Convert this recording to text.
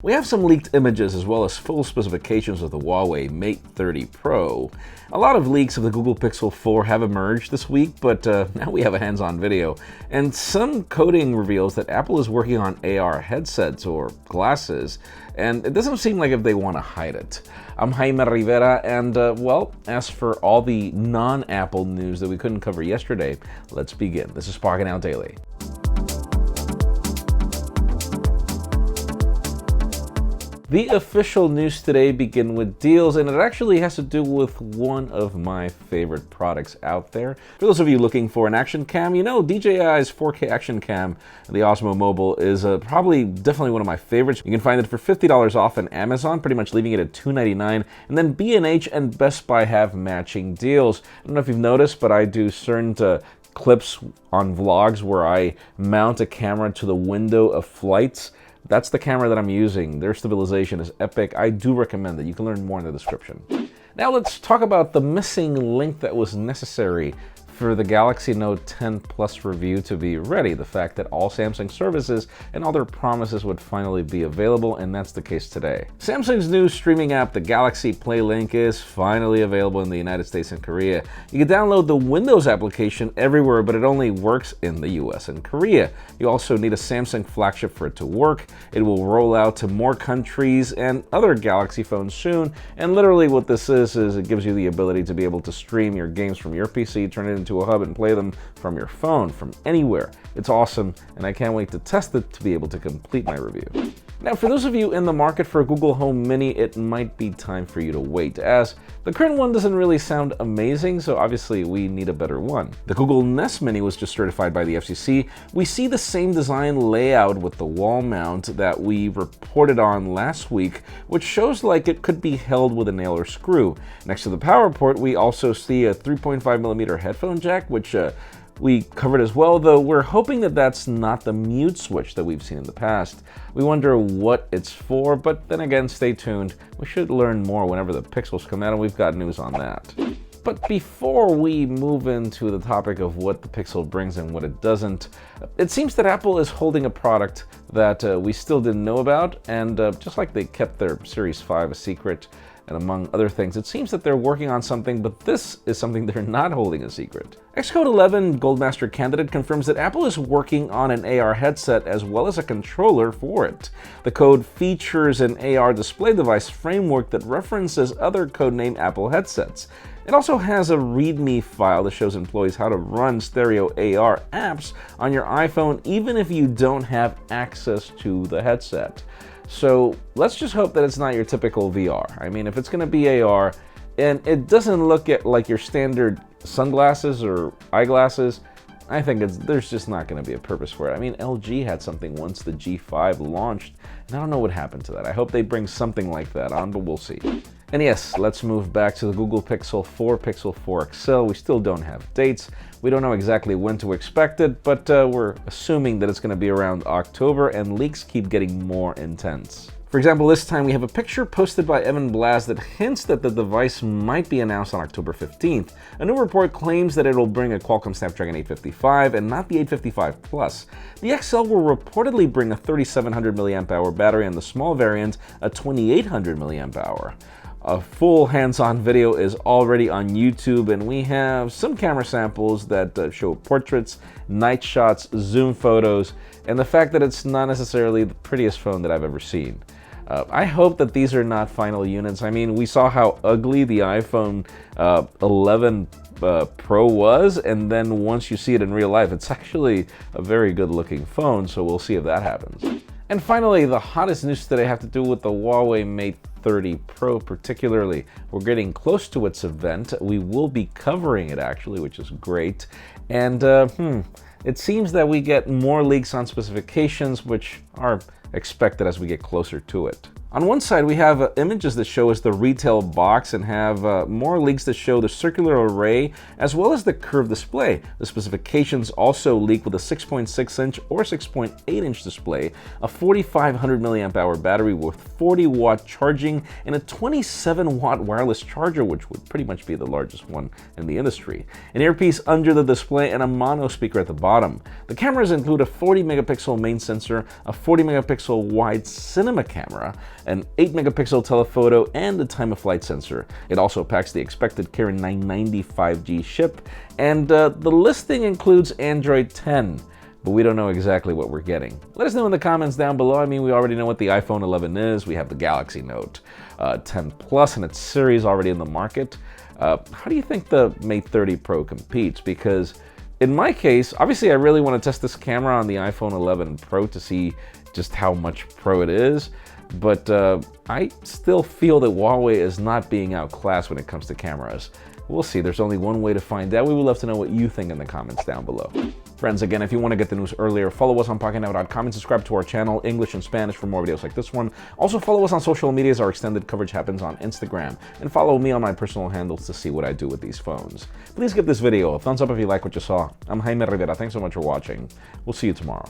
We have some leaked images as well as full specifications of the Huawei Mate 30 Pro. A lot of leaks of the Google Pixel 4 have emerged this week, but now we have a hands-on video. And some coding reveals that Apple is working on AR headsets or glasses, and it doesn't seem like if they want to hide it. I'm Jaime Rivera, and well, as for all the non-Apple news that we couldn't cover yesterday, let's begin. This is Pocketnow Daily. The official news today begin with deals, and it actually has to do with one of my favorite products out there. For those of you looking for an action cam, you know DJI's 4K action cam, the Osmo Mobile, is definitely one of my favorites. You can find it for $50 off on Amazon, pretty much leaving it at $2.99. And then B&H and Best Buy have matching deals. I don't know if you've noticed, but I do certain clips on vlogs where I mount a camera to the window of flights. That's the camera that I'm using. Their stabilization is epic. I do recommend it. You can learn more in the description. Now let's talk about the missing link that was necessary for the Galaxy Note 10 Plus review to be ready. The fact that all Samsung services and all their promises would finally be available, and that's the case today. Samsung's new streaming app, the Galaxy Play link, is finally available in the United States and Korea. You can download the Windows application everywhere, but it only works in the US and Korea. You also need a Samsung flagship for it to work. It will roll out to more countries and other Galaxy phones soon, and literally what this is it gives you the ability to be able to stream your games from your PC, turn it into a hub and play them from your phone, from anywhere. It's awesome, and I can't wait to test it to be able to complete my review. Now, for those of you in the market for a Google Home Mini, it might be time for you to wait, as the current one doesn't really sound amazing, so obviously we need a better one. The Google Nest Mini was just certified by the FCC. We see the same design layout with the wall mount that we reported on last week, which shows like it could be held with a nail or screw. Next to the power port, we also see a 3.5mm headphone jack, which we covered as well, though we're hoping that that's not the mute switch that we've seen in the past. We wonder what it's for, but then again, stay tuned. We should learn more whenever the Pixels come out, and we've got news on that. But before we move into the topic of what the Pixel brings and what it doesn't, it seems that Apple is holding a product that we still didn't know about, and just like they kept their Series 5 a secret, and among other things, it seems that they're working on something, but this is something they're not holding a secret. Xcode 11 Goldmaster candidate confirms that Apple is working on an AR headset as well as a controller for it. The code features an AR display device framework that references other codename Apple headsets. It also has a README file that shows employees how to run stereo AR apps on your iPhone even if you don't have access to the headset. So let's just hope that it's not your typical VR. I mean, if it's going to be AR and it doesn't look like your standard sunglasses or eyeglasses, I think there's just not going to be a purpose for it. I mean, LG had something once the G5 launched, and I don't know what happened to that. I hope they bring something like that on, but we'll see. And yes, let's move back to the Google Pixel 4, Pixel 4 XL. We still don't have dates. We don't know exactly when to expect it, but we're assuming that it's going to be around October, and leaks keep getting more intense. For example, this time we have a picture posted by Evan Blass that hints that the device might be announced on October 15th. A new report claims that it'll bring a Qualcomm Snapdragon 855 and not the 855 Plus. The XL will reportedly bring a 3700 mAh battery and the small variant a 2800 mAh. A full hands-on video is already on YouTube, and we have some camera samples that show portraits, night shots, zoom photos, and the fact that it's not necessarily the prettiest phone that I've ever seen. I hope that these are not final units. I mean, we saw how ugly the iPhone 11 Pro was, and then once you see it in real life, it's actually a very good-looking phone, so we'll see if that happens. And finally, the hottest news today have to do with the Huawei Mate 30 Pro particularly. We're getting close to its event. We will be covering it actually, which is great. And it seems that we get more leaks on specifications, which are expected as we get closer to it. On one side, we have images that show us the retail box and have more leaks that show the circular array as well as the curved display. The specifications also leak with a 6.6-inch or 6.8-inch display, a 4500 mAh battery with 40-watt charging, and a 27-watt wireless charger, which would pretty much be the largest one in the industry. An earpiece under the display and a mono speaker at the bottom. The cameras include a 40-megapixel main sensor, a 40 megapixel wide cinema camera, an 8 megapixel telephoto, and a time-of-flight sensor. It also packs the expected Kirin 990 5G chip, and the listing includes Android 10. But we don't know exactly what we're getting. Let us know in the comments down below. I mean, we already know what the iPhone 11 is. We have the Galaxy Note 10 Plus and its series already in the market. How do you think the Mate 30 Pro competes? Because in my case, obviously I really want to test this camera on the iPhone 11 Pro to see just how much pro it is. But I still feel that Huawei is not being outclassed when it comes to cameras. We'll see. There's only one way to find out. We would love to know what you think in the comments down below. Friends, again, if you want to get the news earlier, follow us on PocketNow.com and subscribe to our channel, English and Spanish, for more videos like this one. Also, follow us on social media as our extended coverage happens on Instagram. And follow me on my personal handles to see what I do with these phones. Please give this video a thumbs up if you like what you saw. I'm Jaime Rivera. Thanks so much for watching. We'll see you tomorrow.